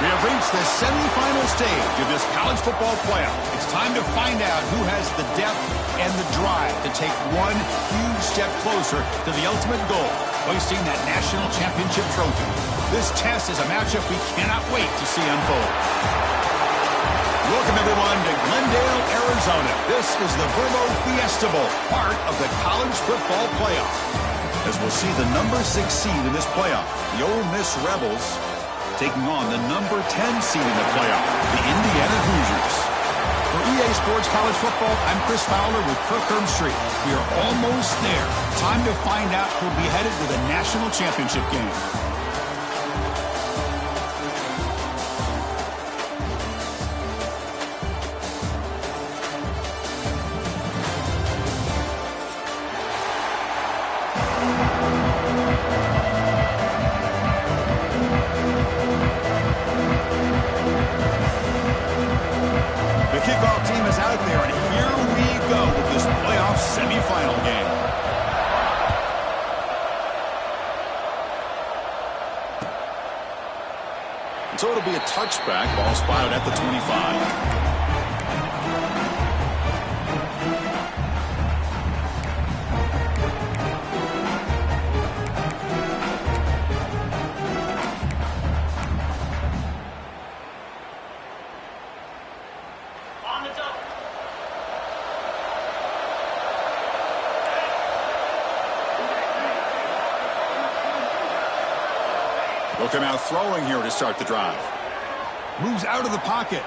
We have reached the semifinal stage of this college football playoff. It's time to find out who has the depth and the drive to take one huge step closer to the ultimate goal, hoisting that national championship trophy. This test is a matchup we cannot wait to see unfold. Welcome, everyone, to Glendale, Arizona. This is the Verbo Fiesta Bowl, part of the college football playoff. As we'll see the number 6 seed in this playoff, the Ole Miss Rebels, taking on the number 10 seed in the playoff, the Indiana Hoosiers. For EA Sports College Football, I'm Chris Fowler with Kirk Street. We are almost there. Time to find out who'll be headed to the national championship game. Kickoff team is out there, and here we go with this playoff semifinal game. And so it'll be a touchback, ball spotted at the 25. Look him out throwing here to start the drive. Moves out of the pocket.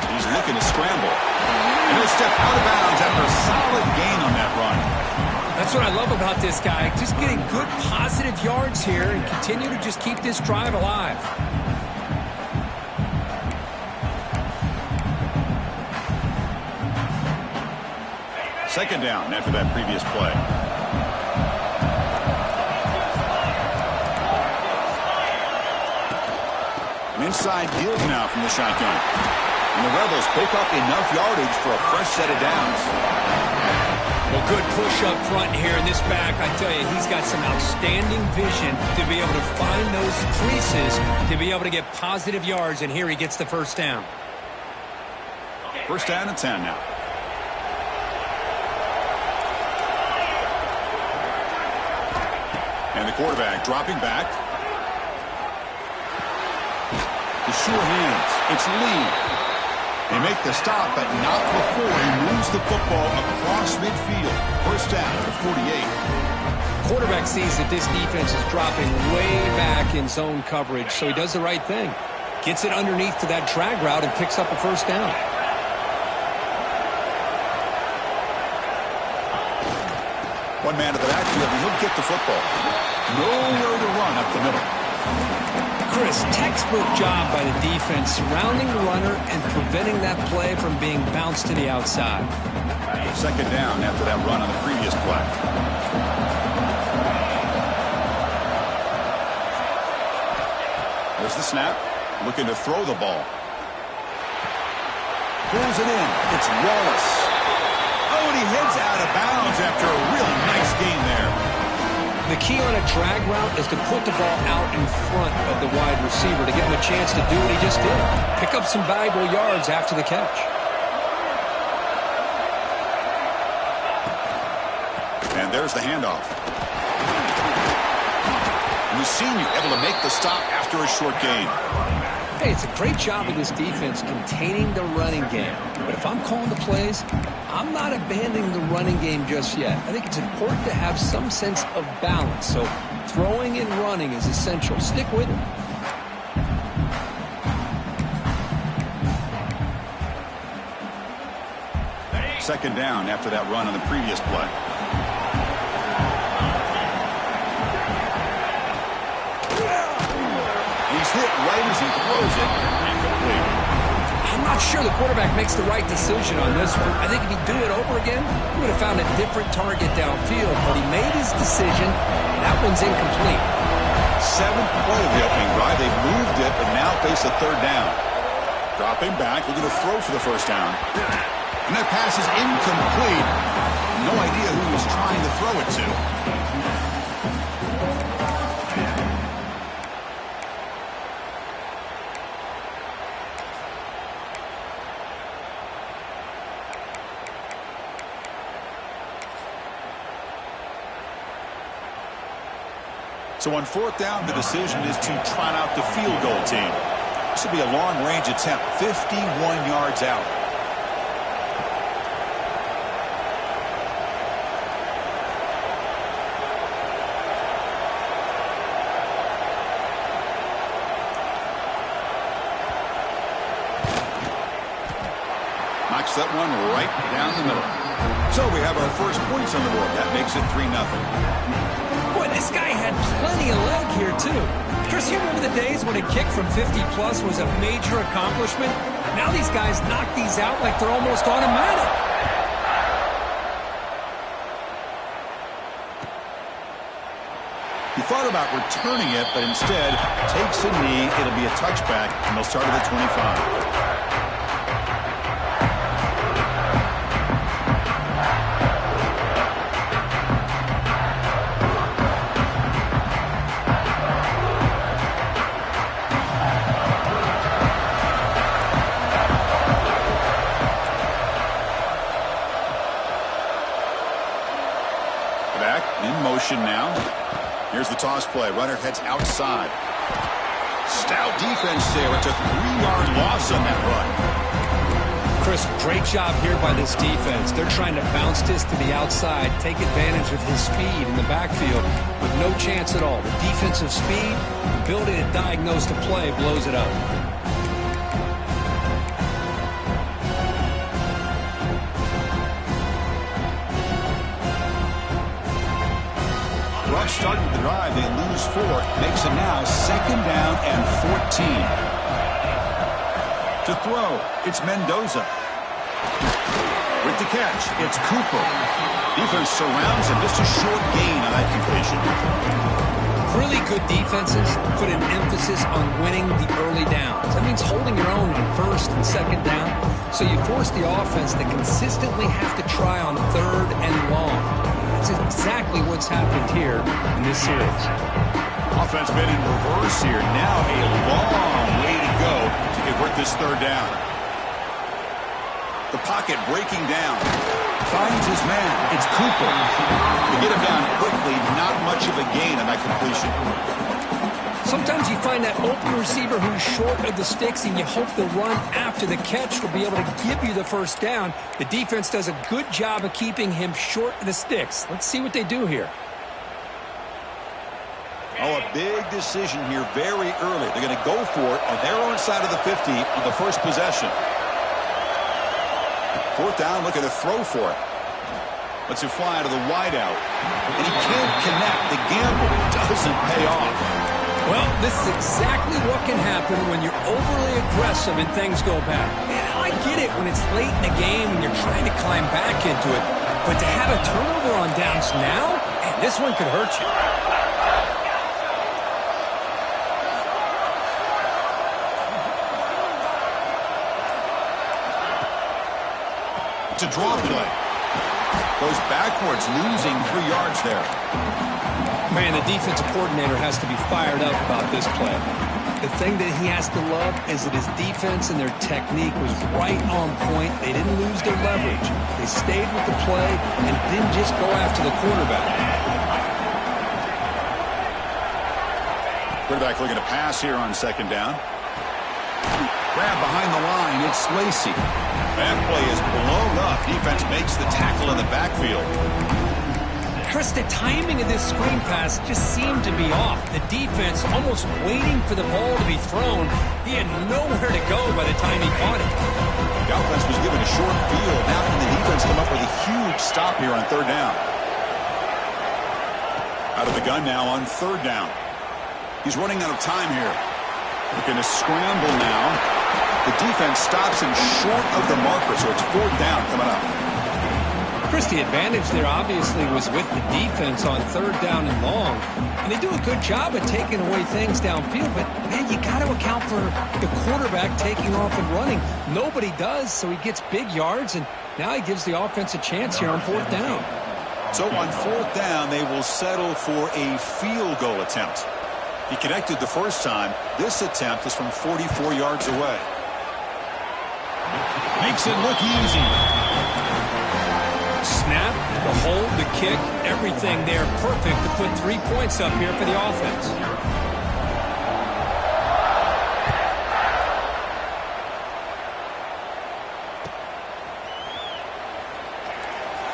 He's looking to scramble. And he'll step out of bounds after a solid gain on that run. That's what I love about this guy. Just getting good positive yards here and continue to just keep this drive alive. Second down after that previous play. Inside deals now from the shotgun. And the Rebels pick up enough yardage for a fresh set of downs. Well, good push up front here in this back. I tell you, he's got some outstanding vision to be able to find those creases, to be able to get positive yards, and here he gets the first down. First down and 10 now. And the quarterback dropping back. The sure hands. It's Lee. They make the stop, but not before he moves the football across midfield. First down to 48. Quarterback sees that this defense is dropping way back in zone coverage, so he does the right thing. Gets it underneath to that drag route and picks up a first down. One man to the backfield, and he'll get the football. Nowhere to run up the middle. Chris, textbook job by the defense surrounding the runner and preventing that play from being bounced to the outside. Second down after that run on the previous play. There's the snap. Looking to throw the ball. Pulls it in. It's Wallace. Oh, and he heads out of bounds after a really nice gain there. The key on a drag route is to put the ball out in front of the wide receiver to give him a chance to do what he just did. Pick up some valuable yards after the catch. And there's the handoff. And the senior able to make the stop after a short gain. Hey, it's a great job of this defense containing the running game. But if I'm calling the plays, I'm not abandoning the running game just yet. I think it's important to have some sense of balance. So throwing and running is essential. Stick with it. second down after that run on the previous play. He's hit right as he throws it. Incomplete. I'm not sure the quarterback makes the right decision on this one. I think if he'd do it over again, he would have found a different target downfield, but he made his decision. That one's incomplete. Seventh play of the opening drive. They moved it, but now face a third down. Dropping back, looking to throw for the first down. And that pass is incomplete. No idea who he was trying to throw it to. So on fourth down, the decision is to trot out the field goal team. This will be a long-range attempt, 51 yards out. Knocks that one right down the middle. So we have our first points on the board. That makes it 3-0. Boy, this guy had plenty of leg here, too. Chris, you remember the days when a kick from 50-plus was a major accomplishment? Now these guys knock these out like they're almost automatic. He thought about returning it, but instead takes a knee. It'll be a touchback, and they'll start at the 25. Now, here's the toss play. Runner heads outside. Stout defense there. It's a 3-yard loss on that run. Chris, great job here by this defense. They're trying to bounce this to the outside, take advantage of his speed in the backfield with no chance at all. The defensive speed, the ability to diagnose the play blows it up. Starting the drive, they lose 4. Makes it now second down and 14. To throw, it's Mendoza. With the catch, it's Cooper. Defense surrounds him. Just a short gain on that completion. Really good defenses put an emphasis on winning the early downs. That means holding your own on first and second down. So you force the offense to consistently have to try on third and long. That's exactly what's happened here in this series. Offense been in reverse here. Now a long way to go to convert this third down. The pocket breaking down. Finds his man. It's Cooper. To get him down quickly, not much of a gain on that completion. Sometimes you find that open receiver who's short of the sticks, and you hope the run after the catch will be able to give you the first down. The defense does a good job of keeping him short of the sticks. Let's see what they do here. Oh, a big decision here very early. They're going to go for it on their own side of the 50 on the first possession. Fourth down, looking to throw for it. Lets it fly to the wideout. And he can't connect. The gamble doesn't pay off. Well, this is exactly what can happen when you're overly aggressive and things go bad. And I get it when it's late in the game and you're trying to climb back into it. But to have a turnover on downs now, man, this one could hurt you. It's a draw play. Goes backwards, losing 3 yards there. Man, the defensive coordinator has to be fired up about this play. The thing that he has to love is that his defense and their technique was right on point. They didn't lose their leverage. They stayed with the play and didn't just go after the quarterback. Quarterback looking to pass here on second down. Grab behind the line. It's Lacey. That play is blown up. Defense makes the tackle in the backfield. Chris, the timing of this screen pass just seemed to be off. The defense almost waiting for the ball to be thrown. He had nowhere to go by the time he caught it. The offense was given a short field. Now can the defense come up huge stop here on third down. Out of the gun now on third down. He's running out of time here. Looking to scramble now. The defense stops him short of the marker, so it's fourth down coming up. Chris, the advantage there obviously was with the defense on third down and long. And they do a good job of taking away things downfield. But, man, you got to account for the quarterback taking off and running. Nobody does, so he gets big yards, and now he gives the offense a chance here on fourth down. So on fourth down, they will settle for a field goal attempt. He connected the first time. This attempt is from 44 yards away. Makes it look easy. Snap, the hold, the kick, everything there perfect to put 3 points up here for the offense.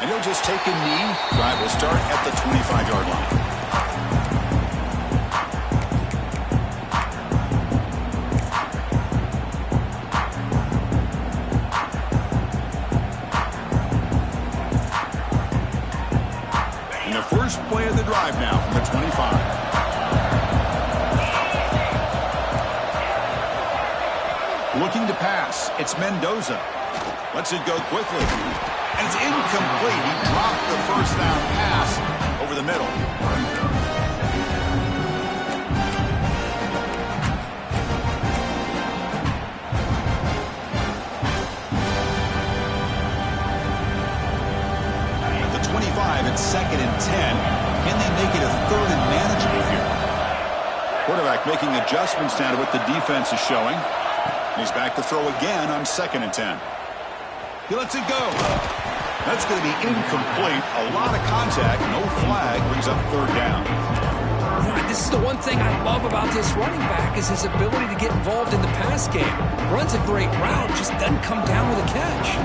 And he'll just take a knee. Drive will start at the 25-yard line. First play of the drive now from the 25. Looking to pass. It's Mendoza. Lets it go quickly. And it's incomplete. He dropped the first down pass over the middle. It's second and 10. Can they make it a third and manageable here? Quarterback making adjustments now to what the defense is showing. He's back to throw again on second and 10. He lets it go. That's going to be incomplete. A lot of contact. No flag. Brings up third down. This is the one thing I love about this running back is his ability to get involved in the pass game. Runs a great route, just doesn't come down with a catch.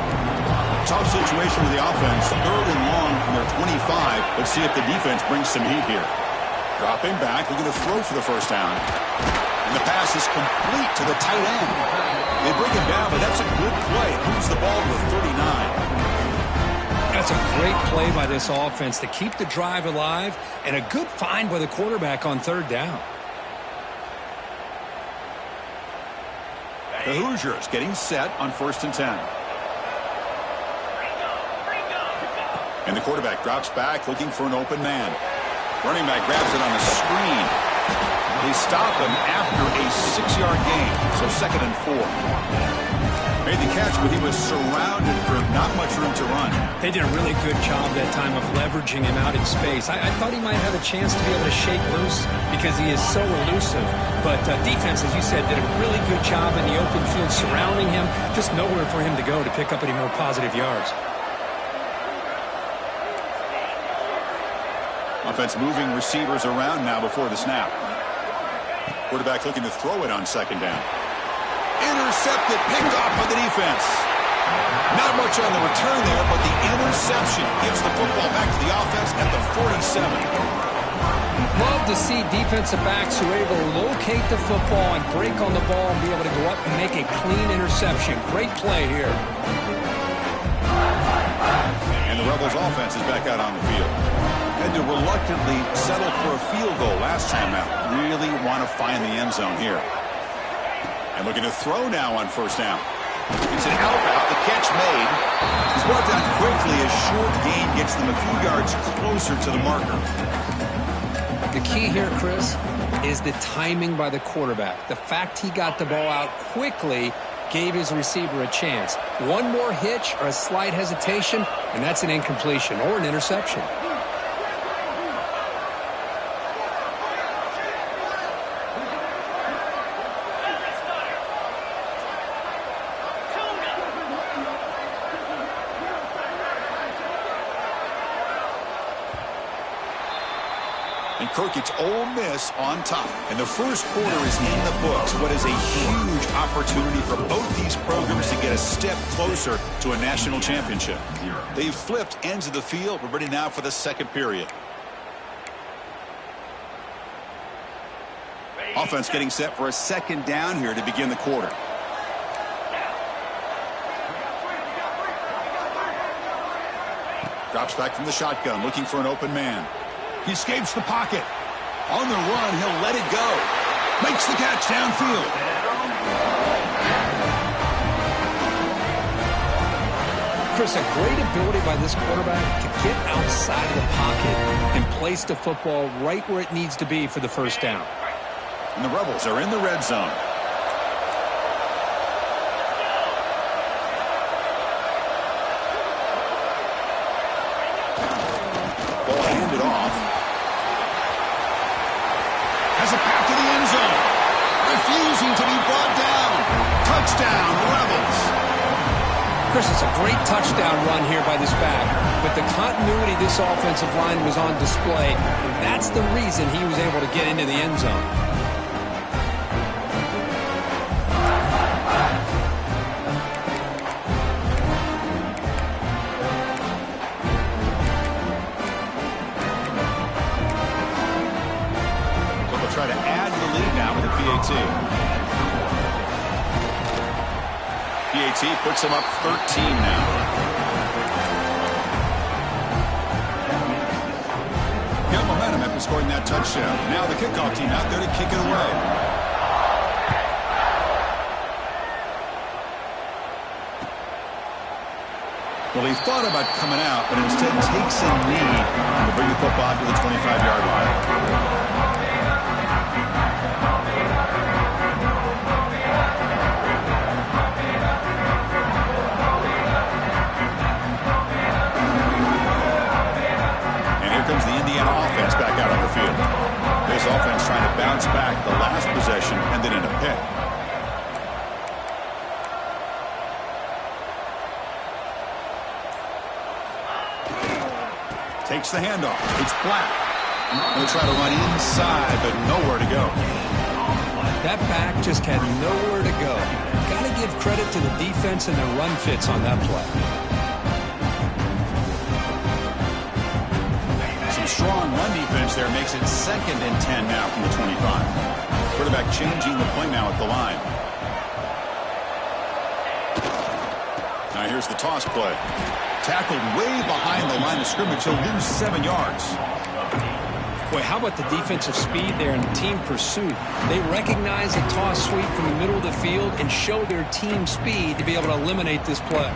Tough situation with the offense. Third and long from their 25. Let's see if the defense brings some heat here. Dropping back. They're going to throw for the first down. And the pass is complete to the tight end. They bring it down, but that's a good play. Moves the ball to the 39. That's a great play by this offense to keep the drive alive, and a good find by the quarterback on third down. The Hoosiers getting set on first and 10. And the quarterback drops back looking for an open man. Running back grabs it on the screen. They stop him after a 6-yard gain. So second and 4. Made the catch, but he was surrounded for not much room to run. They did a really good job that time of leveraging him out in space. I thought he might have a chance to be able to shake loose because he is so elusive. But defense, as you said, did a really good job in the open field surrounding him. Just nowhere for him to go to pick up any more positive yards. Offense moving receivers around now before the snap. Quarterback looking to throw it on second down. Intercepted, picked off by the defense. Not much on the return there, but the interception gives the football back to the offense at the 47. Love to see defensive backs who are able to locate the football and break on the ball and be able to go up and make a clean interception. Great play here. And the Rebels offense is back out on the field. Had to reluctantly settle for a field goal last time out. Really want to find the end zone here. And looking to throw now on first down. It's an out route. The catch made. He's brought down quickly. A short gain gets them a few yards closer to the marker. The key here, Chris, is the timing by the quarterback. The fact he got the ball out quickly gave his receiver a chance. One more hitch or a slight hesitation, and that's an incompletion or an interception. And Kirk, it's Ole Miss on top. And the first quarter is in the books. What is a huge opportunity for both these programs to get a step closer to a national championship. They've flipped ends of the field. We're ready now for the second period. Offense getting set for a second down here to begin the quarter. Drops back from the shotgun, looking for an open man. He escapes the pocket. On the run, he'll let it go. Makes the catch downfield. Chris, a great ability by this quarterback to get outside of the pocket and place the football right where it needs to be for the first down. And the Rebels are in the red zone. Ball handed off. Has a path to the end zone. Refusing to be brought down. Touchdown, Rebels. Chris, it's a great touchdown run here by this back. But the continuity of this offensive line was on display, and that's the reason he was able to get into the end zone. So they'll try to add to the lead now with a PAT. PAT puts him up 13 now. Got momentum after scoring that touchdown. Now the kickoff team out there to kick it away. Well, he thought about coming out, but instead takes a knee to bring the football to the 25-yard line. Comes the Indiana offense back out on the field. This offense trying to bounce back the last possession and then in a pick. Takes the handoff. It's Black. They'll try to run inside, but nowhere to go. That back just had nowhere to go. Got to give credit to the defense and their run fits on that play. Strong run defense there makes it 2nd and 10 now from the 25. Quarterback changing the play now at the line. Now here's the toss play. Tackled way behind the line of scrimmage. He'll lose 7 yards. Boy, how about the defensive speed there and the team pursuit? They recognize a toss sweep from the middle of the field and show their team speed to be able to eliminate this play.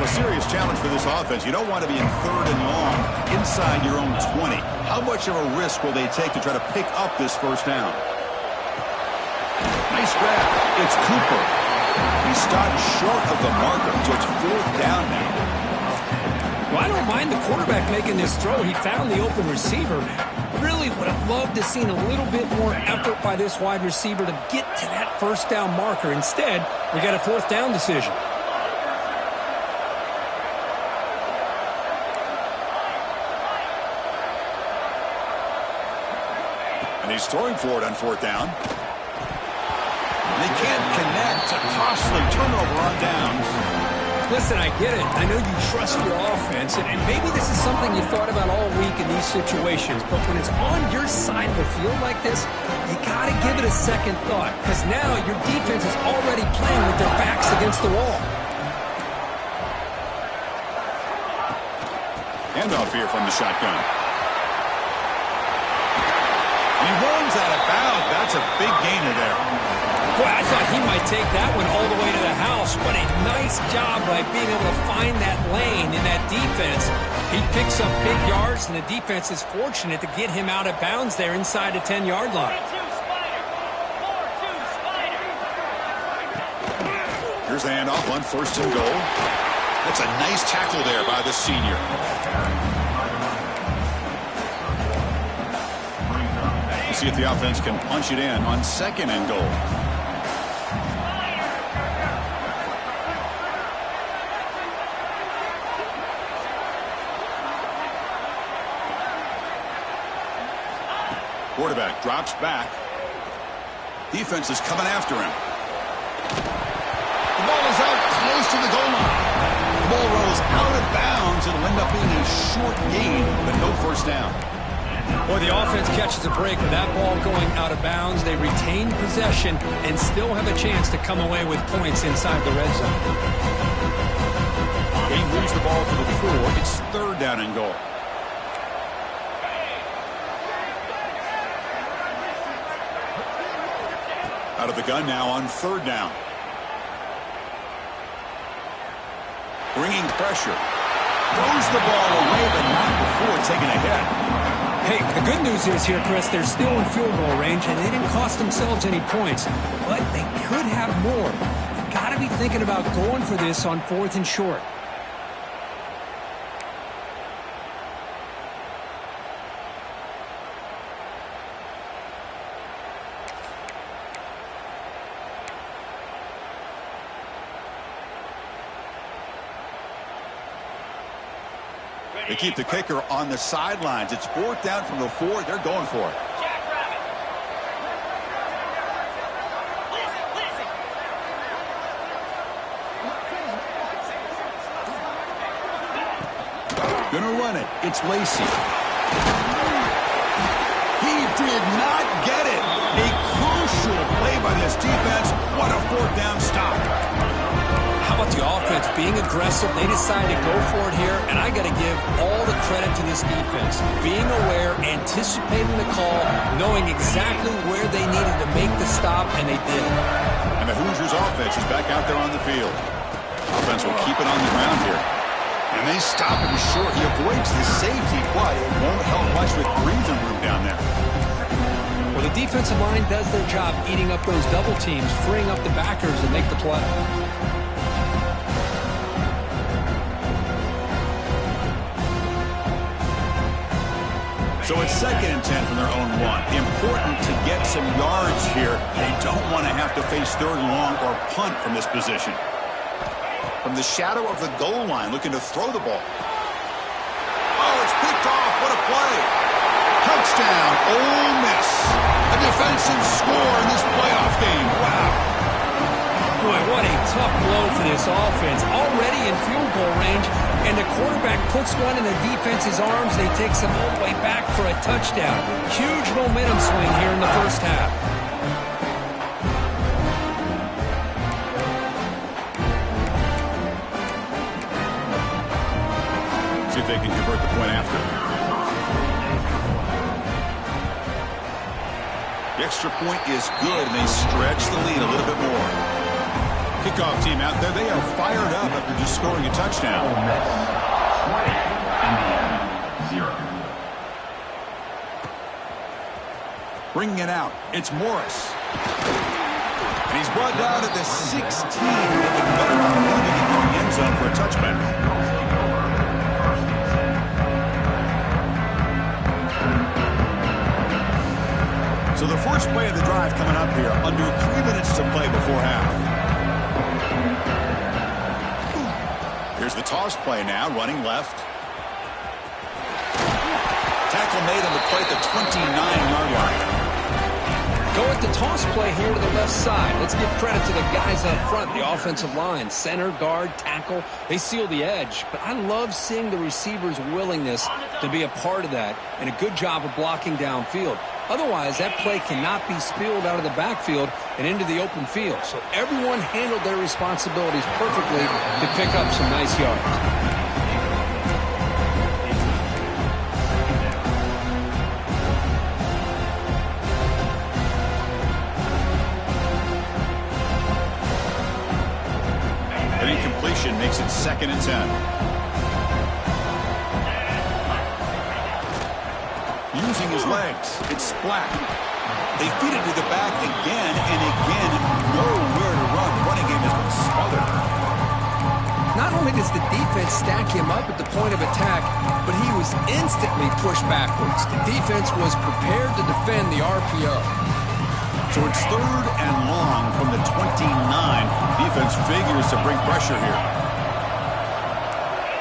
Serious challenge for this offense. You don't want to be in 3rd and long inside your own 20. How much of a risk will they take to try to pick up this first down? Nice grab. It's Cooper. He stopped short of the marker, so it's 4th down now. Well, I don't mind the quarterback making this throw. He found the open receiver. Really would have loved to have seen a little bit more effort by this wide receiver to get to that first down marker. Instead, we got a 4th down decision. And he's throwing for it on 4th down. They can't connect. A costly turnover on downs. Listen, I get it. I know you trust your offense, and maybe this is something you thought about all week in these situations, but when it's on your side of the field like this, you got to give it a second thought, because now your defense is already playing with their backs against the wall. Handoff here from the shotgun. He runs out of bounds. That's a big gainer there. Boy, I thought he might take that one all the way to the house. What a nice job by being able to find that lane in that defense. He picks up big yards, and the defense is fortunate to get him out of bounds there inside the 10-yard line. Here's the handoff on 1st and goal. That's a nice tackle there by the senior. See if the offense can punch it in on 2nd and goal. Quarterback drops back. Defense is coming after him. The ball is out close to the goal line. The ball rolls out of bounds. It'll end up being a short gain, but no first down. Well, the offense catches a break with that ball going out of bounds. They retain possession and still have a chance to come away with points inside the red zone. He moves the ball to the 4. It's 3rd down and goal. Out of the gun now on 3rd down. Bringing pressure. Throws the ball away, but not before taking a hit. Hey, the good news is here, Chris, they're still in field goal range, and they didn't cost themselves any points. But they could have more. You've got to be thinking about going for this on 4th and short. They keep the kicker on the sidelines. It's 4th down from the 4. They're going for it. Gonna run it. It's Lacey. He did not get it. A crucial play by this defense. What a 4th down stop. How about the offense being aggressive? They decide to go for it here, and I got to give all the credit to this defense. Being aware, anticipating the call, knowing exactly where they needed to make the stop, and they did. And the Hoosiers offense is back out there on the field. Offense will keep it on the ground here. And they stop him short. He avoids the safety, but it won't help much with breathing room down there. Well, the defensive line does their job eating up those double teams, freeing up the backers to make the play. So it's 2nd and 10 from their own 1. Important to get some yards here. They don't want to have to face 3rd and long or punt from this position. From the shadow of the goal line, looking to throw the ball. Oh, it's picked off. What a play. Touchdown, Ole Miss. A defensive score in this playoff game. Wow. Boy, what a tough blow for this offense. Already in field goal range, and the quarterback puts one in the defense's arms. They take some all the way back for a touchdown. Huge momentum swing here in the first half. See if they can convert the point after. The extra point is good, and they stretch the lead a little bit more. Kickoff team out there, they are fired up after just scoring a touchdown. Bringing it out, it's Morris. And he's brought down at the 16, with a better opportunity to get in the end zone for a touchback. So the first play of the drive coming up here, under 3 minutes to play before half. Here's the toss play now, running left. Tackle made on the play at the 29-yard line. Go at the toss play here to the left side. Let's give credit to the guys up front, the offensive line. Center, guard, tackle, they seal the edge. But I love seeing the receiver's willingness to be a part of that, and a good job of blocking downfield. Otherwise, that play cannot be spilled out of the backfield and into the open field. So everyone handled their responsibilities perfectly to pick up some nice yards. An incompletion makes it 2nd and 10. Using his legs, it's Black. They feed it to the back again and again. Nowhere to run. The running game has been smothered. Not only does the defense stack him up at the point of attack, but he was instantly pushed backwards. The defense was prepared to defend the RPO. So it's 3rd and long from the 29. Defense figures to bring pressure here.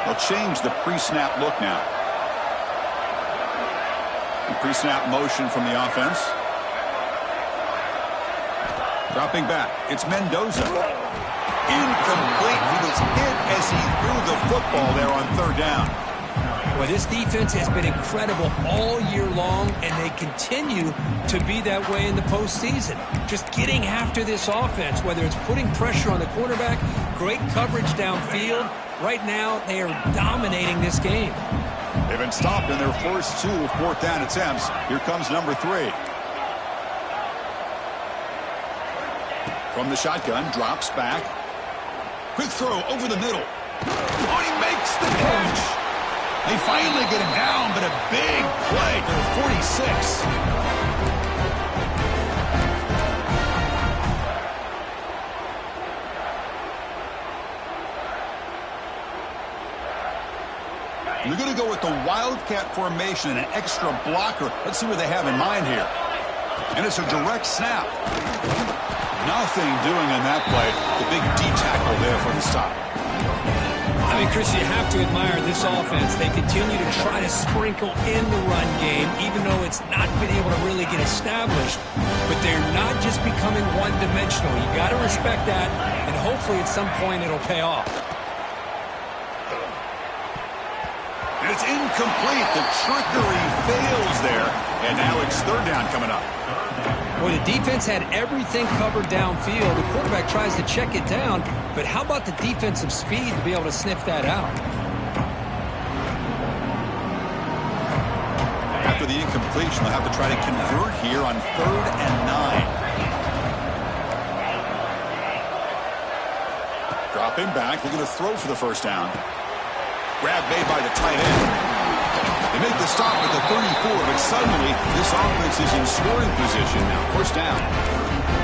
They'll change the pre-snap look now. Pre-snap motion from the offense. Dropping back. It's Mendoza. Incomplete. He was hit as he threw the football there on 3rd down. Well, this defense has been incredible all year long, and they continue to be that way in the postseason. Just getting after this offense, whether it's putting pressure on the quarterback, great coverage downfield. Right now, they are dominating this game. They've been stopped in their first 2 fourth down attempts. Here comes number 3. From the shotgun, drops back. Quick throw over the middle. Oh, he makes the catch. They finally get him down, but a big play to the 46. They're going to go with the Wildcat formation and an extra blocker. Let's see what they have in mind here. And it's a direct snap. Nothing doing in that play. The big D tackle there for the stop. I mean, Chris, you have to admire this offense. They continue to try to sprinkle in the run game, even though it's not been able to really get established. But they're not just becoming one-dimensional. You got to respect that, and hopefully at some point it'll pay off. And it's incomplete. The trickery fails there, and now it's third down coming up. Well, the defense had everything covered downfield. The quarterback tries to check it down, but how about the defensive speed to be able to sniff that out? After the incompletion, they'll have to try to convert here on 3rd and 9. Dropping back, looking to throw for the first down. Grab made by the tight end. They make the stop at the 34, but suddenly this offense is in scoring position now. First down.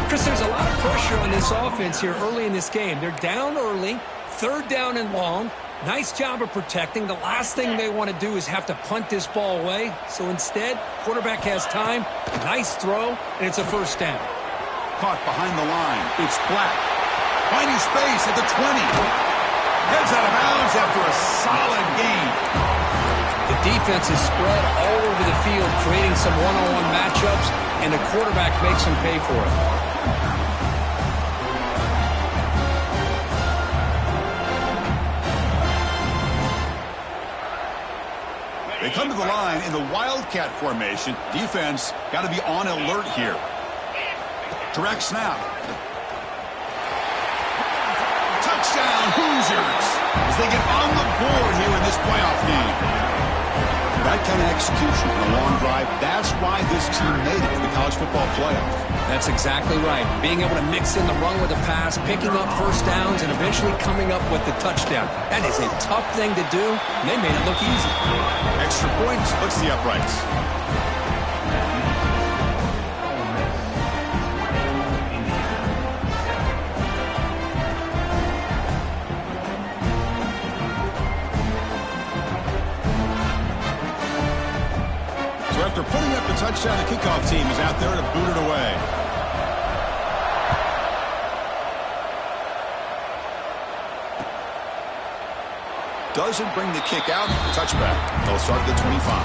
Chris, there's a lot of pressure on this offense here early in this game. They're down early, 3rd down and long. Nice job of protecting. The last thing they want to do is have to punt this ball away. So instead, quarterback has time, nice throw, and it's a first down. Caught behind the line. It's Black. Finding space at the 20. Heads out of bounds after a solid gain. The defense is spread all over the field, creating some one-on-one matchups, and the quarterback makes them pay for it. They come to the line in the Wildcat formation. Defense got to be on alert here. Direct snap. Touchdown, Hoosiers, as they get on the board here in this playoff game. That kind of execution in a long drive, that's why this team made it to the college football playoff. That's exactly right. Being able to mix in the run with the pass, picking up first downs, and eventually coming up with the touchdown. That is a tough thing to do, and they made it look easy. Extra point splits the uprights. After putting up the touchdown, the kickoff team is out there to boot it away. Doesn't bring the kick out. Touchback. They'll start at the 25.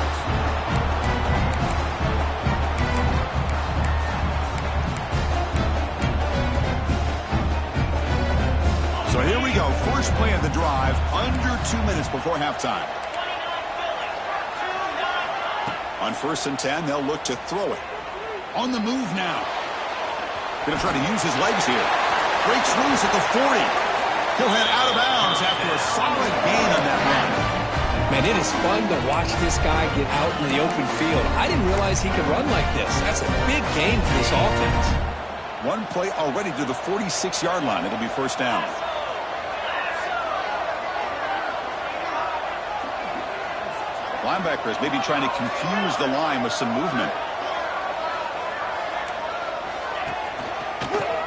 So here we go. First play of the drive, under 2 minutes before halftime. On 1st and 10, they'll look to throw it. On the move now. Going to try to use his legs here. Breaks loose at the 40. He'll head out of bounds after a solid gain on that run. Man, it is fun to watch this guy get out in the open field. I didn't realize he could run like this. That's a big gain for this offense. One play already to the 46-yard line. It'll be first down. Linebackers maybe trying to confuse the line with some movement.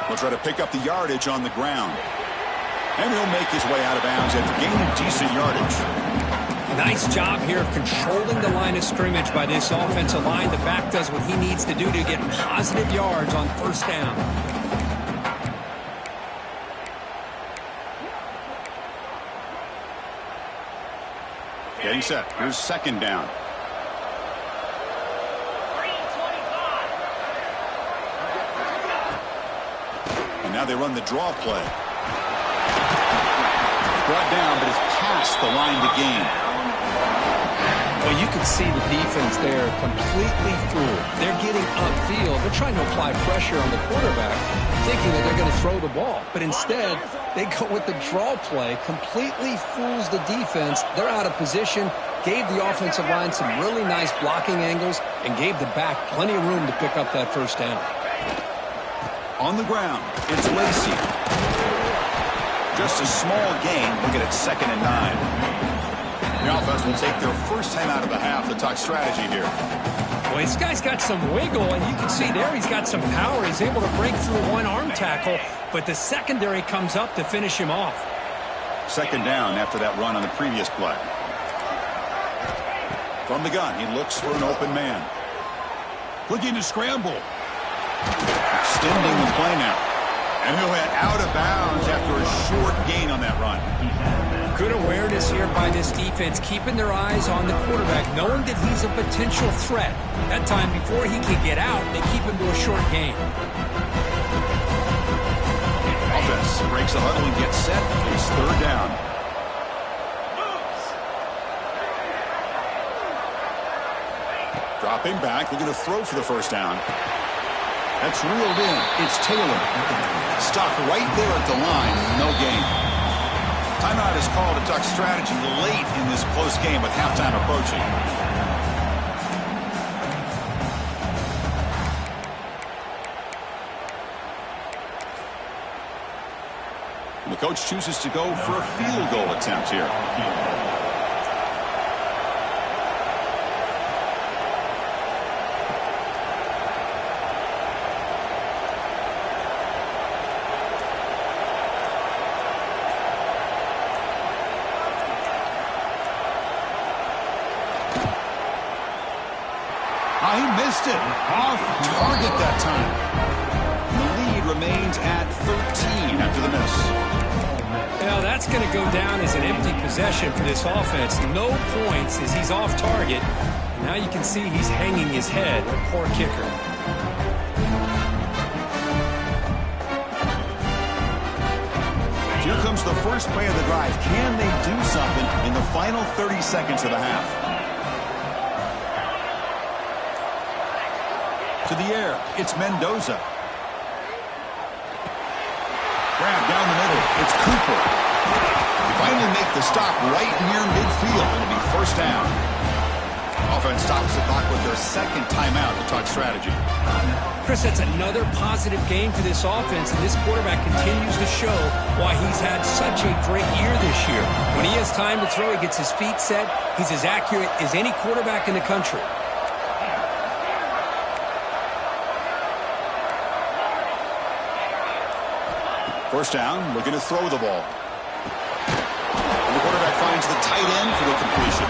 He'll try to pick up the yardage on the ground. And he'll make his way out of bounds and gain a decent yardage. Nice job here of controlling the line of scrimmage by this offensive line. The back does what he needs to do to get positive yards on first down. Getting set. Here's second down. And now they run the draw play. Brought down, but it's past the line to gain. Well, you can see the defense there completely fooled. They're getting upfield. They're trying to apply pressure on the quarterback, thinking that they're going to throw the ball. But instead, they go with the draw play, completely fools the defense. They're out of position, gave the offensive line some really nice blocking angles, and gave the back plenty of room to pick up that first down. On the ground, it's Lacey. Just a small gain. Look at it, 2nd and 9. The offense will take their first time out of the half to talk strategy here. Well, this guy's got some wiggle, and you can see there he's got some power. He's able to break through one arm tackle, but the secondary comes up to finish him off. 2nd down after that run on the previous play. From the gun, he looks for an open man. Looking to scramble. Extending the play now. And he'll head out of bounds after a short gain on that run. Good awareness here by this defense, keeping their eyes on the quarterback, knowing that he's a potential threat. That time, before he can get out, they keep him to a short gain. Offense breaks a huddle and gets set. It's 3rd down. Dropping back, looking to throw for the first down. That's reeled in. It's Taylor. Stuck right there at the line. No gain. Timeout is called to talk strategy late in this close game with halftime approaching. And the coach chooses to go for a field goal attempt here. He missed it. Off target that time. The lead remains at 13 after the miss. Well, that's going to go down as an empty possession for this offense. No points as he's off target. Now you can see he's hanging his head. Poor kicker. Here comes the first play of the drive. Can they do something in the final 30 seconds of the half? To the air, it's Mendoza. Grab down the middle, it's Cooper. They finally make the stop right near midfield. It'll be first down. Offense stops the clock with their 2nd timeout to talk strategy. Chris, that's another positive game for this offense, and this quarterback continues to show why he's had such a great year this year. When he has time to throw, he gets his feet set. He's as accurate as any quarterback in the country. First down, looking to throw the ball. And the quarterback finds the tight end for the completion.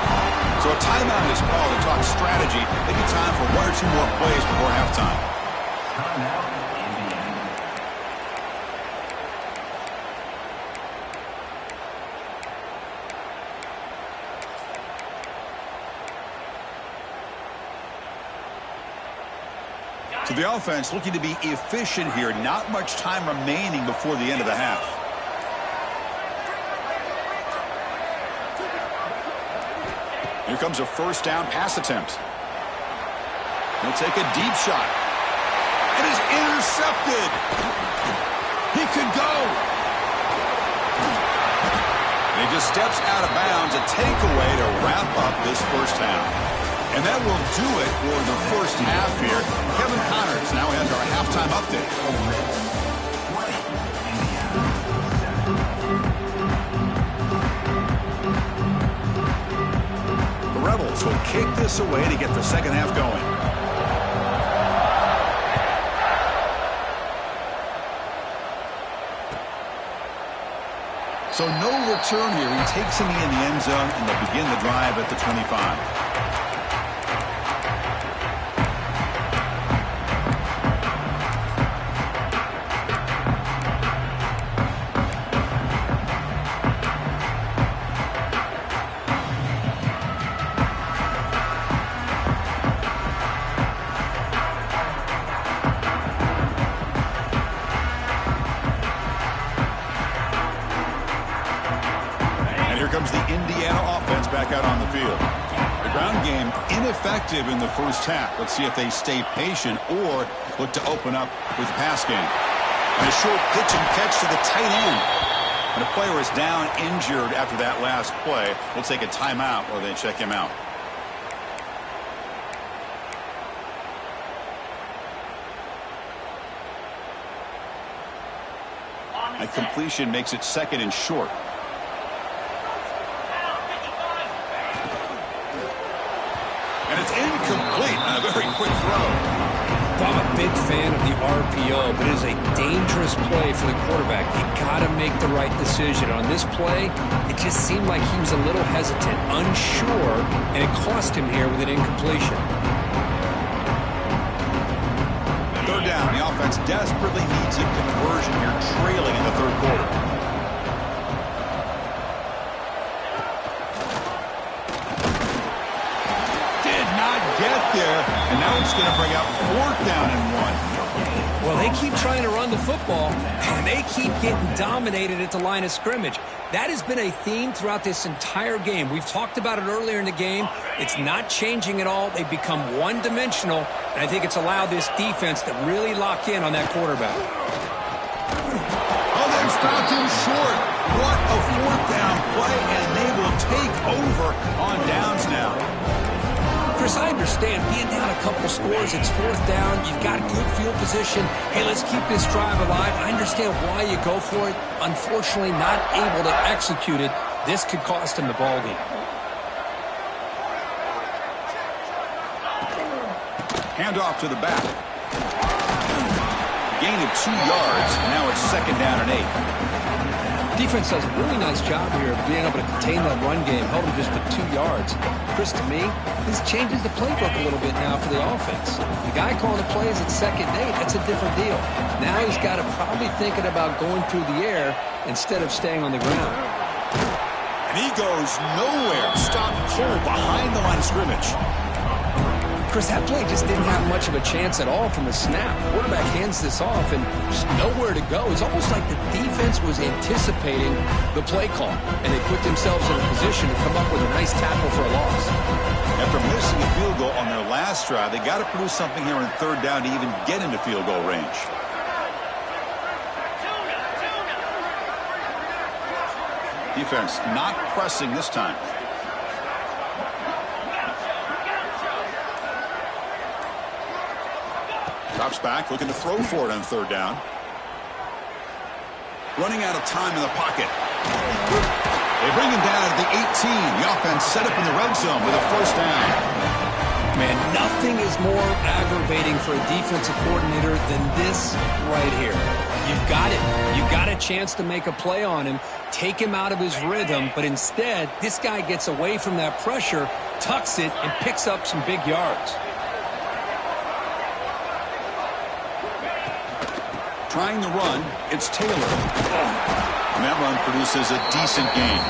So a timeout is called to talk strategy. Maybe time for 1 or 2 more plays before halftime. So the offense looking to be efficient here. Not much time remaining before the end of the half. Here comes a first down pass attempt. He'll take a deep shot. It is intercepted. He could go. And he just steps out of bounds. A takeaway to wrap up this first half. And that will do it for the first half here. Kevin Connors now has our halftime update. The Rebels will kick this away to get the second half going. So no return here. He takes him in the end zone, and they'll begin the drive at the 25. effective in the first half. Let's see if they stay patient or look to open up with the pass game. And a short pitch and catch to the tight end. And a player is down injured after that last play. We'll take a timeout while they check him out. A completion makes it second and short. And it's incomplete on a very quick throw. I'm a big fan of the RPO, but it is a dangerous play for the quarterback. You got to make the right decision. On this play, it just seemed like he was a little hesitant, unsure, and it cost him here with an incompletion. Third down, the offense desperately needs a conversion here, trailing in the third quarter. Did not get there, and now it's going to bring up fourth down and 1. Well, they keep trying to run the football, and they keep getting dominated at the line of scrimmage. That has been a theme throughout this entire game. We've talked about it earlier in the game. It's not changing at all. They've become one-dimensional, and I think it's allowed this defense to really lock in on that quarterback. Oh, they've stopped him short. What a fourth down play, and they will take over on downs now. Chris, I understand being down a couple scores, it's fourth down, you've got good field position. Hey, let's keep this drive alive. I understand why you go for it. Unfortunately, not able to execute it. This could cost him the ball game. Handoff to the back. Gain of 2 yards. Now it's second down and 8. Defense does a really nice job here of being able to contain that run game, held him just to 2 yards. Chris, to me, this changes the playbook a little bit now for the offense. The guy calling the plays at second and 8, that's a different deal. Now he's got to probably thinking about going through the air instead of staying on the ground. And he goes nowhere. Stop cold behind the line of scrimmage. Chris, that play just didn't have much of a chance at all from the snap. Quarterback hands this off and just nowhere to go. It's almost like the defense was anticipating the play call, and they put themselves in a position to come up with a nice tackle for a loss. After missing a field goal on their last drive, they got to produce something here on third down to even get into field goal range. Defense not pressing this time. Drops back, looking to throw for it on third down. Running out of time in the pocket. They bring him down at the 18. The offense set up in the red zone with a first down. Man, nothing is more aggravating for a defensive coordinator than this right here. You've got it. You've got a chance to make a play on him, take him out of his rhythm, but instead, this guy gets away from that pressure, tucks it, and picks up some big yards. Trying the run, it's Taylor. And that run produces a decent gain.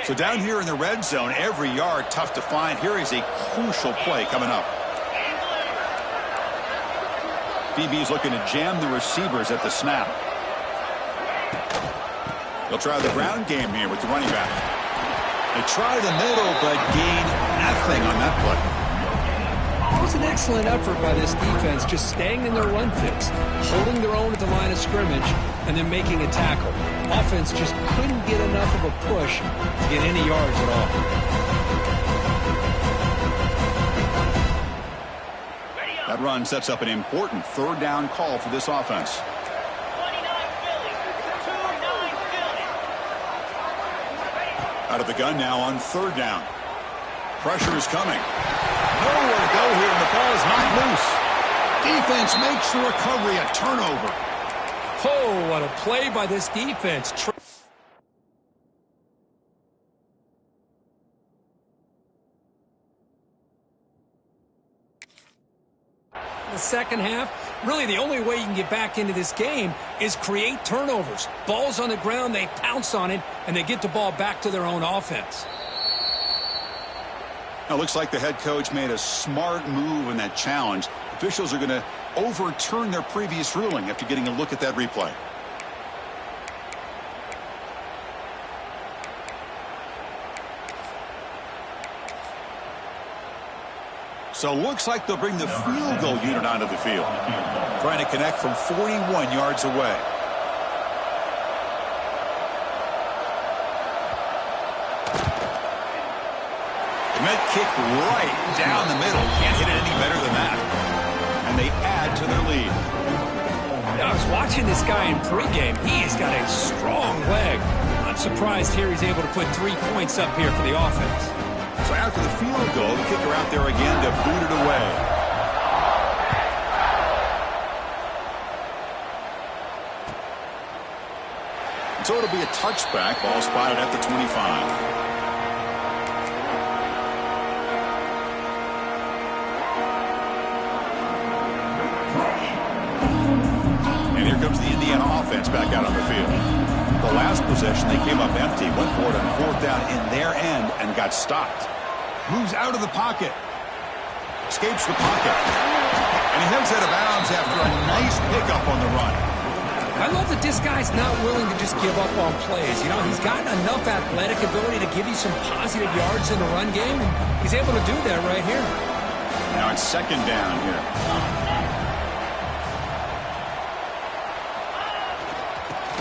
So down here in the red zone, every yard tough to find. Here is a crucial play coming up. BB's looking to jam the receivers at the snap. They'll try the ground game here with the running back. They try the middle, but gain nothing on that play. It was an excellent effort by this defense, just staying in their run fix, holding their own at the line of scrimmage, and then making a tackle. Offense just couldn't get enough of a push to get any yards at all. That run sets up an important third down call for this offense. Out of the gun now on third down. Pressure is coming. Nowhere to go here, and the ball is not loose. Defense makes the recovery a turnover. Oh, what a play by this defense. The second half, really the only way you can get back into this game is create turnovers. Ball's on the ground, they pounce on it, and they get the ball back to their own offense. Now, it looks like the head coach made a smart move in that challenge. Officials are going to overturn their previous ruling after getting a look at that replay. So looks like they'll bring the field goal unit onto the field. Trying to connect from 41 yards away. Met kick right down the middle. Can't hit it any better than that. And they add to their lead. I was watching this guy in pregame. He's got a strong leg. Not surprised here he's able to put 3 points up here for the offense. So after the field goal, the kicker out there again to boot it away. So it'll be a touchback. Ball spotted at the 25. And here comes the Indiana offense back out on the field. The last possession, they came up empty, went for it on 4th down in their end and got stopped. Moves out of the pocket. Escapes the pocket. And he heads out of bounds after a nice pickup on the run. I love that this guy's not willing to just give up on plays. You know, he's got enough athletic ability to give you some positive yards in the run game, and he's able to do that right here. Now it's 2nd down here.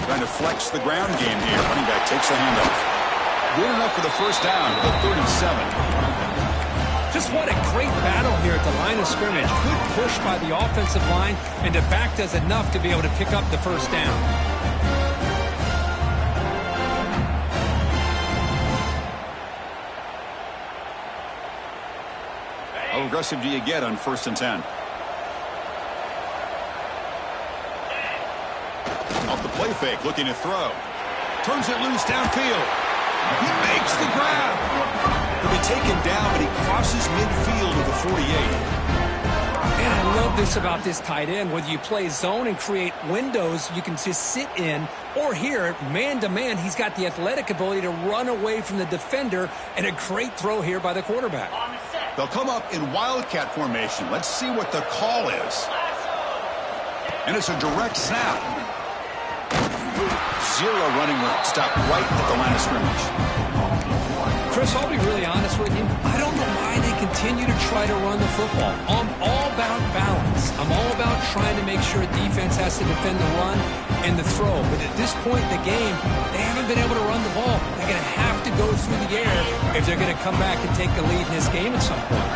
Trying to flex the ground game here. Running back takes a handoff. Good enough for the 1st down to the 37. Just what a great battle here at the line of scrimmage. Good push by the offensive line, and the back does enough to be able to pick up the 1st down. How aggressive do you get on 1st and 10? Off the play fake, looking to throw. Turns it loose downfield. He makes the grab. He'll be taken down, but he crosses midfield with the 48. And I love this about this tight end. Whether you play zone and create windows you can just sit in, or here, man-to-man, he's got the athletic ability to run away from the defender, and a great throw here by the quarterback. They'll come up in wildcat formation. Let's see what the call is. And it's a direct snap. 0 running room. Stop right at the line of scrimmage. Chris, I'll be really honest with you. I don't know why they continue to try to run the football. I'm all about balance. I'm all about trying to make sure defense has to defend the run and the throw. But at this point in the game, they haven't been able to run the ball. They're going to have to go through the air if they're going to come back and take the lead in this game at some point.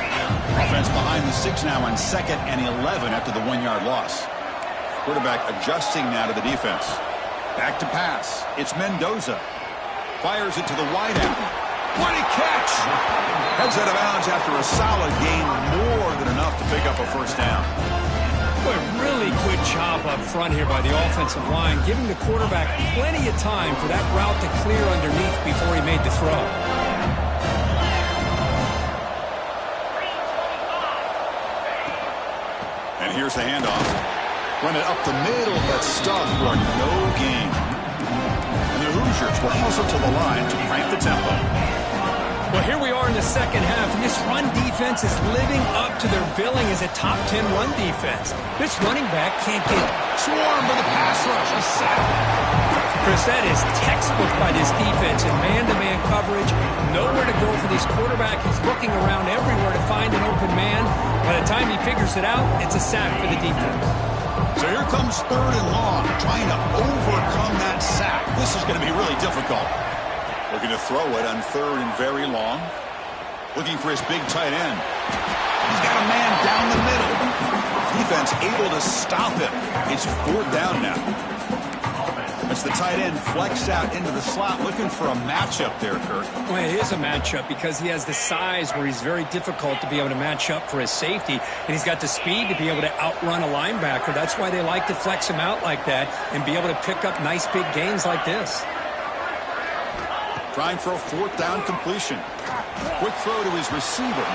Offense behind the 6 now on 2nd and 11 after the 1-yard loss. Quarterback adjusting now to the defense. Back to pass. It's Mendoza. Fires it to the wideout. What a catch! Heads out of bounds after a solid gain, more than enough to pick up a 1st down. Boy, really good job up front here by the offensive line, giving the quarterback plenty of time for that route to clear underneath before he made the throw. And here's the handoff. Run it up the middle, but stuffed for no gain. And the Hoosiers will hustle to the line to crank the tempo. Well, here we are in the 2nd half, and this run defense is living up to their billing as a top 10 run defense. This running back can't get swarmed by the pass rush. A sack. Chris, that is textbook by this defense in man-to-man coverage. Nowhere to go for this quarterback. He's looking around everywhere to find an open man. By the time he figures it out, it's a sack for the defense. So here comes 3rd and long, trying to overcome that sack. This is going to be really difficult. Looking to throw it on 3rd and very long. Looking for his big tight end. He's got a man down the middle. Defense able to stop him. It's 4th down now. As the tight end flex out into the slot, looking for a matchup there, Kirk. Well, it is a matchup because he has the size where he's very difficult to be able to match up for his safety, and he's got the speed to be able to outrun a linebacker. That's why they like to flex him out like that and be able to pick up nice big gains like this. Trying for a 4th down completion. Quick throw to his receiver.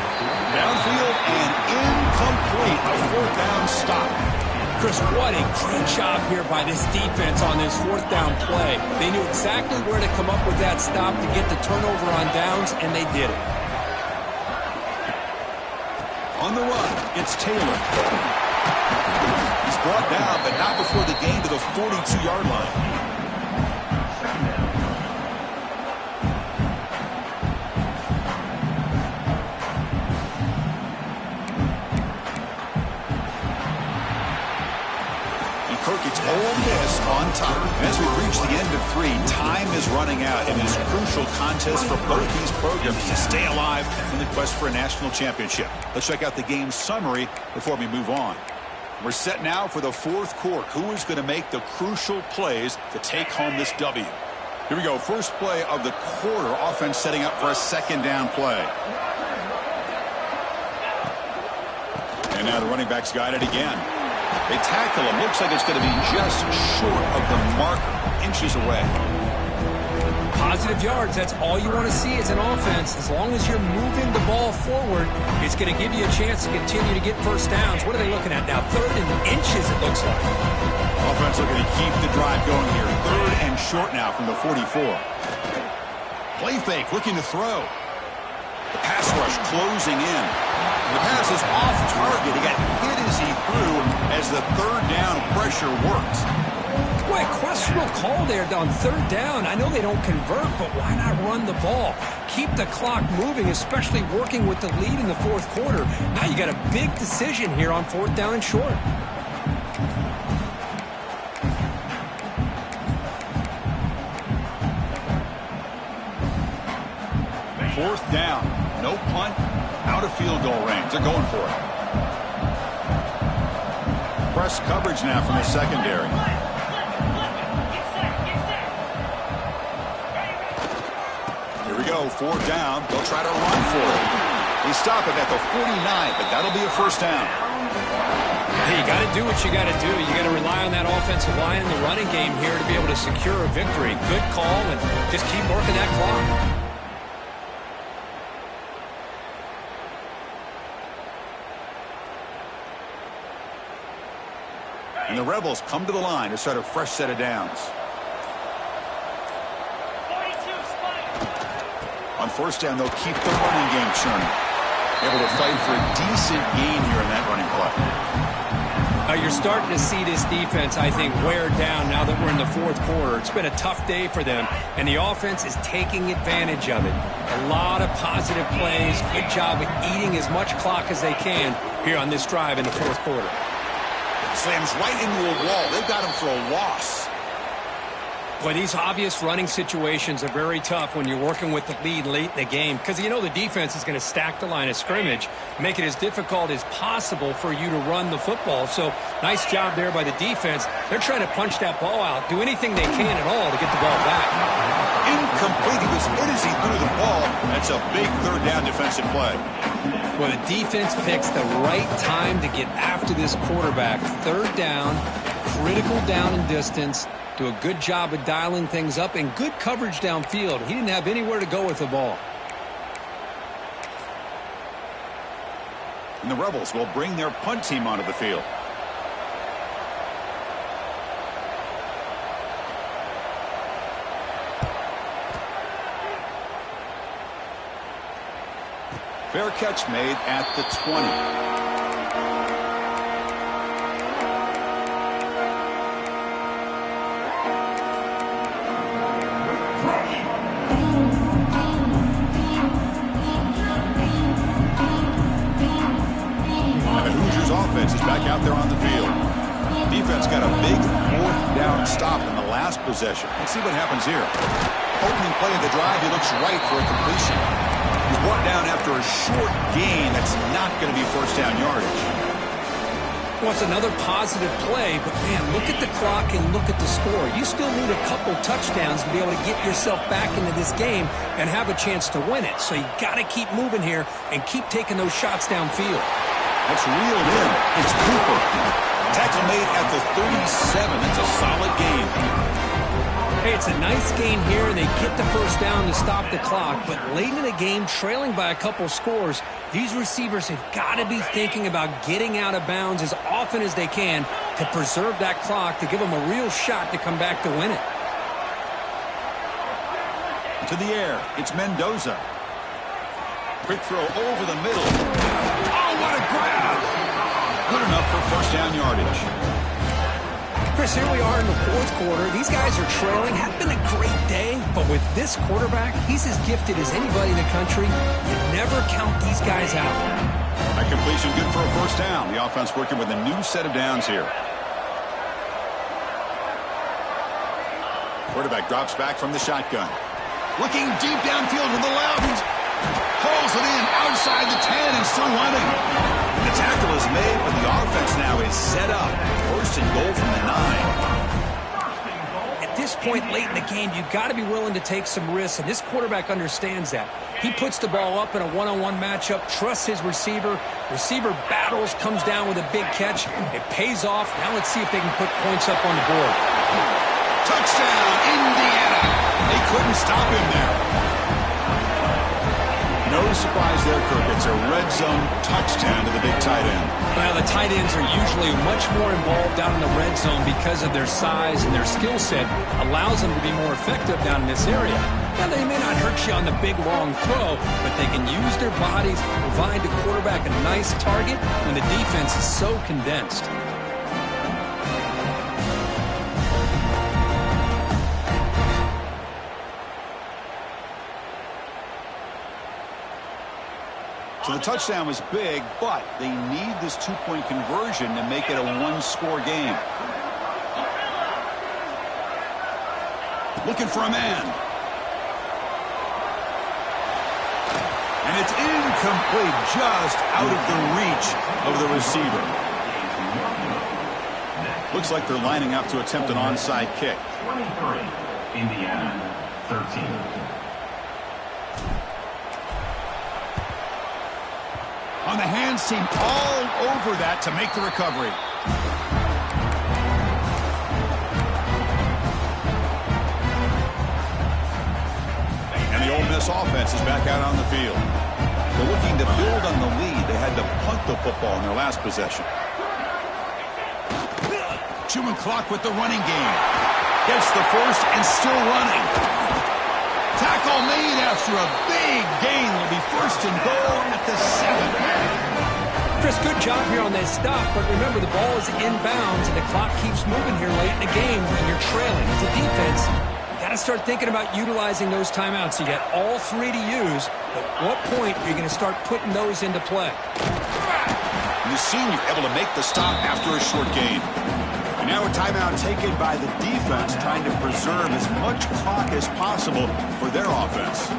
Downfield and incomplete. A 4th down stop. Chris, what a great job here by this defense on this 4th down play. They knew exactly where to come up with that stop to get the turnover on downs, and they did it. On the run, it's Taylor. He's brought down, but not before the gain to the 42-yard line. It's Ole Miss on top. As we reach the end of 3, time is running out in this crucial contest for both these programs to stay alive in the quest for a national championship. Let's check out the game summary before we move on. We're set now for the fourth quarter. Who is going to make the crucial plays to take home this W? Here we go. First play of the quarter. Offense setting up for a second down play. And now the running back's got it again. They tackle him. Looks like it's going to be just short of the marker, inches away. Positive yards, that's all you want to see as an offense. As long as you're moving the ball forward, it's going to give you a chance to continue to get first downs. What are they looking at now? 3rd and inches, it looks like. Offense looking to keep the drive going here. 3rd and short now from the 44. Play fake, looking to throw. The pass rush closing in. The pass is off target. He got hit as he threw as the 3rd down pressure worked. Boy, questionable call there on 3rd down. I know they don't convert, but why not run the ball? Keep the clock moving, especially working with the lead in the 4th quarter. Now you got a big decision here on 4th down and short. Fourth down. No punt. Out of field goal range. They're going for it. Press coverage now from the secondary. Here we go. 4th down. They'll try to run for it. They stop it at the 49, but that'll be a first down. Hey, you got to do what you got to do. You got to rely on that offensive line in the running game here to be able to secure a victory. Good call, and just keep working that clock. And the Rebels come to the line to start a fresh set of downs. On first down, they'll keep the running game churning. Able to fight for a decent gain here in that running play. You're starting to see this defense, I think, wear down now that we're in the 4th quarter. It's been a tough day for them, and the offense is taking advantage of it. A lot of positive plays. Good job of eating as much clock as they can here on this drive in the 4th quarter. Slams right into a wall. They've got him for a loss. Boy, these obvious running situations are very tough when you're working with the lead late in the game because you know the defense is going to stack the line of scrimmage, make it as difficult as possible for you to run the football. So nice job there by the defense. They're trying to punch that ball out, do anything they can at all to get the ball back. Incomplete. He was hit as he threw the ball. That's a big 3rd down defensive play. Well, the defense picks the right time to get after this quarterback. 3rd down, critical down and distance. Do a good job of dialing things up and good coverage downfield. He didn't have anywhere to go with the ball. And the Rebels will bring their punt team onto the field. Fair catch made at the 20. Offense is back out there on the field. Defense got a big 4th down stop in the last possession. Let's see what happens here. Opening play of the drive, he looks right for a completion. He's brought down after a short gain. That's not going to be first down yardage. Well, it's another positive play, but man, look at the clock and look at the score. You still need a couple touchdowns to be able to get yourself back into this game and have a chance to win it. So you got to keep moving here and keep taking those shots downfield. That's reeled in. It's Cooper. Tackle made at the 37. It's a solid gain. Hey, it's a nice gain here, and they get the first down to stop the clock. But late in the game, trailing by a couple scores, these receivers have got to be thinking about getting out of bounds as often as they can to preserve that clock, to give them a real shot to come back to win it. To the air, it's Mendoza. Quick throw over the middle. Oh, what a great enough for first down yardage. Chris, here we are in the fourth quarter. These guys are trailing. Had been a great day, but with this quarterback, he's as gifted as anybody in the country. You never count these guys out. That completion good for a first down. The offense working with a new set of downs here. Quarterback drops back from the shotgun. Looking deep downfield to the left. Pulls it in outside the 10 and still running. The tackle is made, but the offense now is set up. First and goal from the 9. At this point late in the game, you've got to be willing to take some risks, and this quarterback understands that. He puts the ball up in a one-on-one matchup, trusts his receiver. Receiver battles, comes down with a big catch. It pays off. Now let's see if they can put points up on the board. Touchdown, Indiana. They couldn't stop him there. No surprise there, Kirk. It's a red zone touchdown to the big tight end. Well, the tight ends are usually much more involved down in the red zone because of their size, and their skill set allows them to be more effective down in this area. Now, they may not hurt you on the big, long throw, but they can use their bodies to provide the quarterback a nice target when the defense is so condensed. So the touchdown was big, but they need this two-point conversion to make it a one-score game. Looking for a man. And it's incomplete, just out of the reach of the receiver. Looks like they're lining up to attempt an onside kick. 23, Indiana, 13. On the hands team, all over that to make the recovery. And the Ole Miss offense is back out on the field. They're looking to build on the lead. They had to punt the football in their last possession. Chewing clock with the running game. Gets the first and still running. Tackle made after a big gain. Will be first and goal at the 7. Chris, good job here on that stop, but remember the ball is inbounds and the clock keeps moving here late in the game when you're trailing. As a defense, you got to start thinking about utilizing those timeouts. You got all three to use, but at what point are you going to start putting those into play? The senior able to make the stop after a short gain. And now a timeout taken by the defense, trying to preserve as much clock as possible for their offense.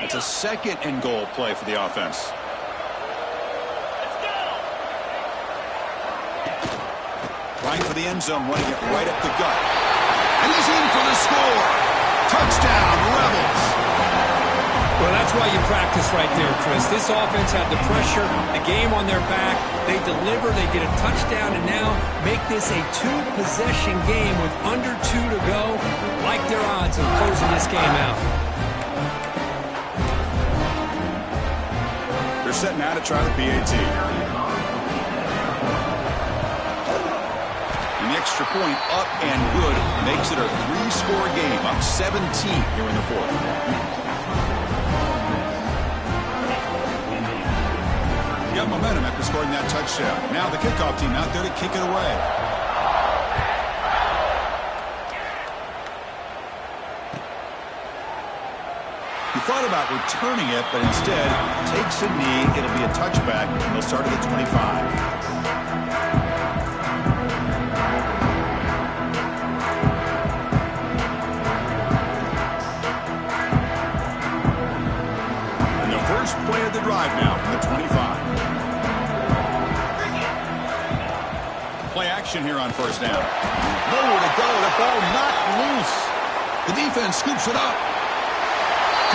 It's a second and goal play for the offense. Trying for the end zone, running it right up the gut. And he's in for the score. Touchdown, Rebels. Well, that's why you practice right there, Chris. This offense had the pressure, the game on their back. They deliver, they get a touchdown, and now make this a two-possession game with under 2 to go. Like their odds of closing this game out. They're set now to try the PAT. And the extra point up and good makes it a 3-score game, up 17 here in the fourth. Got momentum after scoring that touchdown. Now the kickoff team out there to kick it away. He thought about returning it, but instead takes a knee. It'll be a touchback, and they'll start at the 25. And the first play of the drive now from the 25. Play action here on first down. Nowhere to go. The ball knocked loose. The defense scoops it up.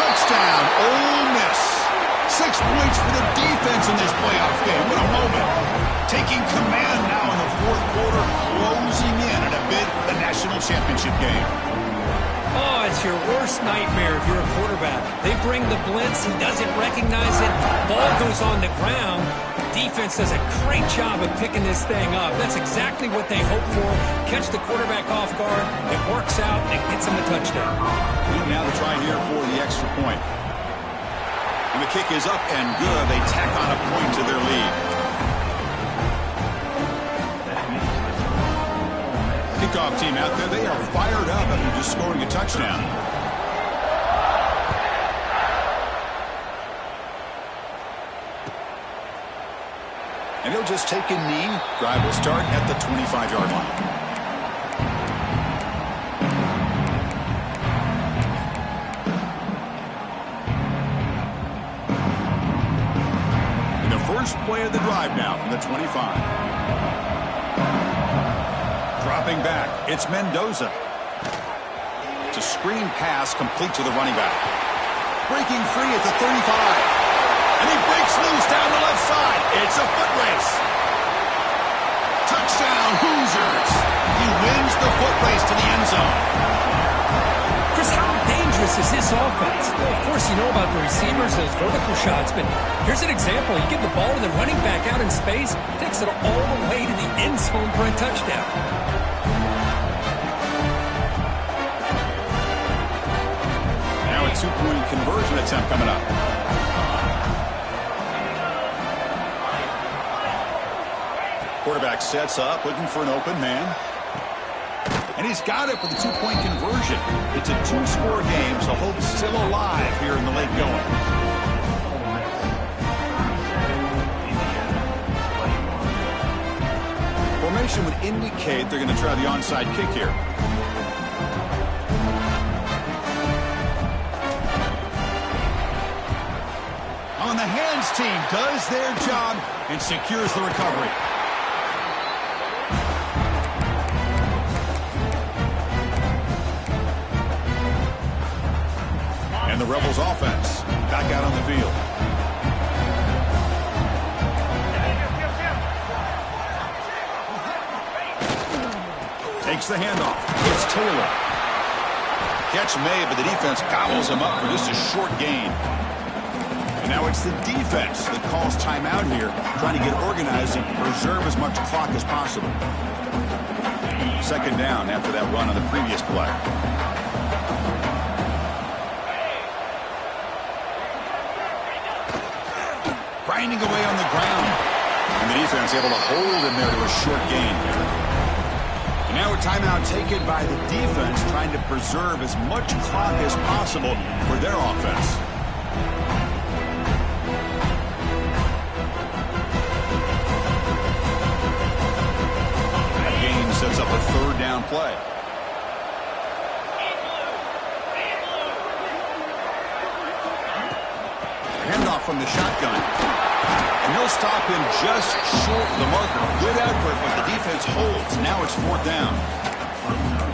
Touchdown, Ole Miss. 6 points for the defense in this playoff game. What a moment. Taking command now in the fourth quarter, closing in at a bid for the national championship game. Oh, it's your worst nightmare if you're a quarterback. They bring the blitz, he doesn't recognize it, ball goes on the ground. defense does a great job of picking this thing up. That's exactly what they hope for. Catch the quarterback off guard. It works out and gets him a touchdown. Now to try here for the extra point. And the kick is up and good. They tack on a point to their lead. Kickoff team out there, they are fired up after just scoring a touchdown. And he'll just take a knee. Drive will start at the 25-yard line. And the first play of the drive now from the 25. Dropping back, it's Mendoza. It's a screen pass complete to the running back. Breaking free at the 35. And he breaks loose down the left side. It's a foot race. Touchdown, Hoosiers. He wins the foot race to the end zone. Chris, how dangerous is this offense? Well, of course, you know about the receivers, those vertical shots, but here's an example. You give the ball to the running back out in space, takes it all the way to the end zone for a touchdown. Now a two-point conversion attempt coming up. Quarterback sets up, looking for an open man. And he's got it for the two-point conversion. It's a two-score game, so hope's still alive here in the late going. Formation would indicate they're going to try the onside kick here. On the hands team does their job and secures the recovery. The Rebels offense back out on the field. Takes the handoff. It's Taylor. Catch made, but the defense gobbles him up for just a short gain. And now it's the defense that calls timeout here, trying to get organized and preserve as much clock as possible. Second down after that run on the previous play. Grinding away on the ground. And the defense able to hold him there to a short gain. And now a timeout taken by the defense, trying to preserve as much clock as possible for their offense. That gain sets up a third down play. Handoff from the shotgun. And they'll stop him just short of the marker. Good effort, but the defense holds. Now it's fourth down.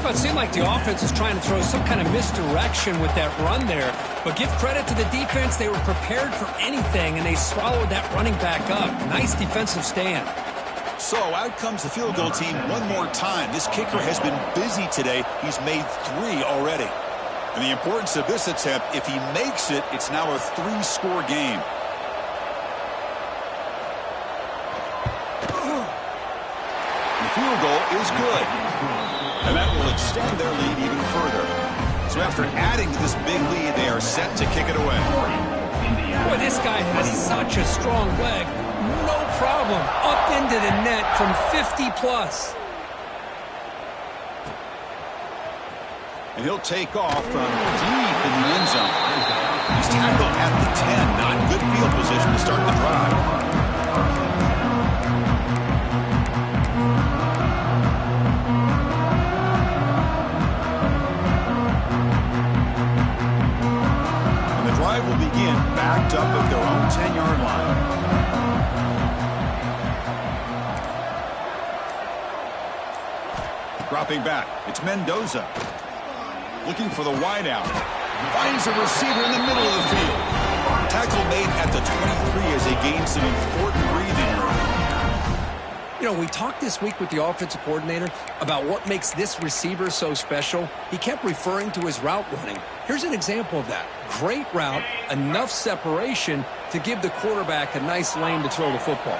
Well, it seemed like the offense was trying to throw some kind of misdirection with that run there. But give credit to the defense. They were prepared for anything, and they swallowed that running back up. Nice defensive stand. So out comes the field goal team one more time. This kicker has been busy today. He's made 3 already. And the importance of this attempt, if he makes it, it's now a 3-score game. The field goal is good. And that will extend their lead even further. So after adding to this big lead, they are set to kick it away. Boy, this guy has such a strong leg. No problem. Up into the net from 50+. And he'll take off from deep in the end zone. He's tackled at the 10. Not good field position to start the drive. And the drive will begin backed up at their own 10-yard line. Dropping back, it's Mendoza. Looking for the wideout. Finds a receiver in the middle of the field. Tackle made at the 23 as they gain some important breathing room. You You know, we talked this week with the offensive coordinator about what makes this receiver so special. He kept referring to his route running. Here's an example of that. Great route, enough separation to give the quarterback a nice lane to throw the football.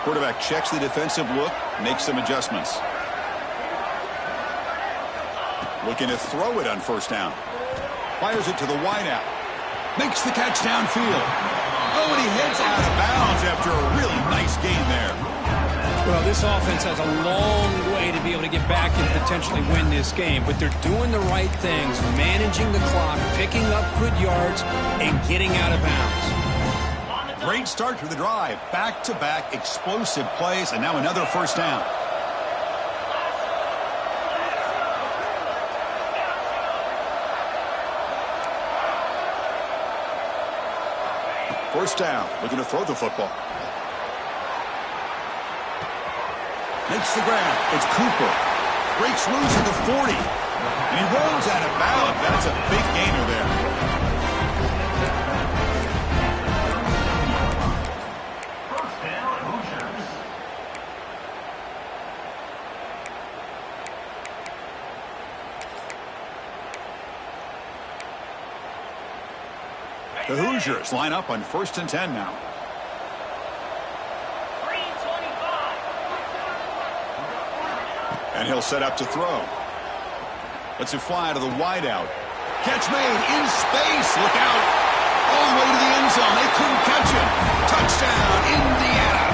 Quarterback checks the defensive look, makes some adjustments. Looking to throw it on first down. Fires it to the wideout. Makes the catch downfield. Oh, and he heads out of bounds after a really nice gain there. Well, this offense has a long way to be able to get back and potentially win this game, but they're doing the right things, managing the clock, picking up good yards, and getting out of bounds. Great start to the drive. Back-to-back explosive plays, and now another first down. First down, looking to throw the football. Makes the grab. It's Cooper. Breaks loose at the 40. And he rolls out of bounds. That's a big gainer there. First down, Hoosiers. The Hoosiers line up on 1st and 10 now. And he'll set up to throw. Lets it fly to the wideout. Catch made in space. Look out. All the way to the end zone. They couldn't catch him. Touchdown, Indiana.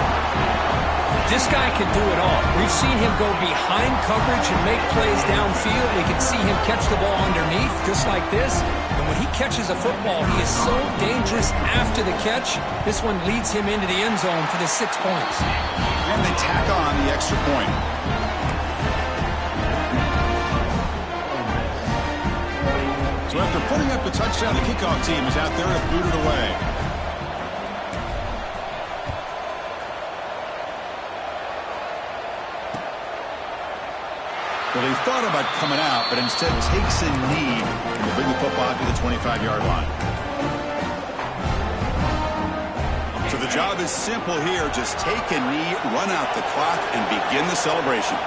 This guy can do it all. We've seen him go behind coverage and make plays downfield. We can see him catch the ball underneath, just like this. And when he catches a football, he is so dangerous after the catch. This one leads him into the end zone for the 6 points. And they tack on the extra point. So after putting up the touchdown, the kickoff team is out there to boot it away. Well, he thought about coming out, but instead takes a knee to bring the football to the 25-yard line. So the job is simple here. Just take a knee, run out the clock, and begin the celebration.